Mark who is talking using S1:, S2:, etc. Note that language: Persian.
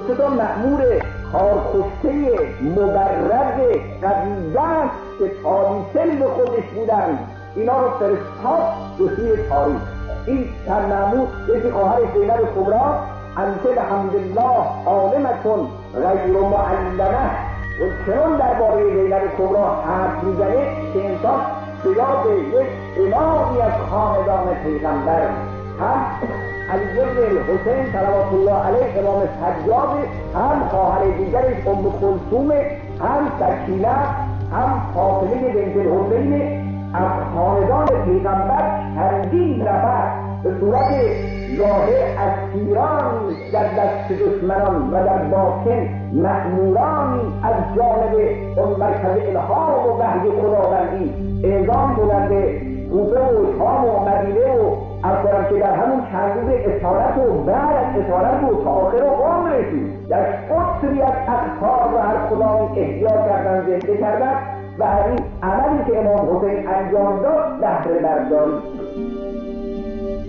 S1: سه تا مأمور کارکشته مبرز قوی‌دست که تاریسل به خودش بودن، اینا رو فرستاد به سوی تاریخ. این چند مأمور یکی خواهر زینب کبری، انت بحمدالله عالمتون غیر معلمه، و چنان درباره زینب کبری حرف میزنه که انسان به یاد یک امامی از خاندان پیغمبر، هم علی بن الحسین صلوات الله علیه امام سجاد، هم خواهر دیگرش ام کلثوم، هم سکینه، هم فاطمه بنت الحسین، از خاندان پیغمبر چندین نفر به صورت ظاهر اسیرانی در دست دشمنان و در باطن مأمورانی از جانب اون مرکز الهام و وحی خداوندی اعزام کننده کوفه و شام و مدینه و از که در همون چند روز اسارت و بعد از اسارت و تا آخر عمرشون در قطری از اقطار و هر کدامی احیا کردن، زنده کردن و این عملی که امام حسین انجام داد بهره برداری.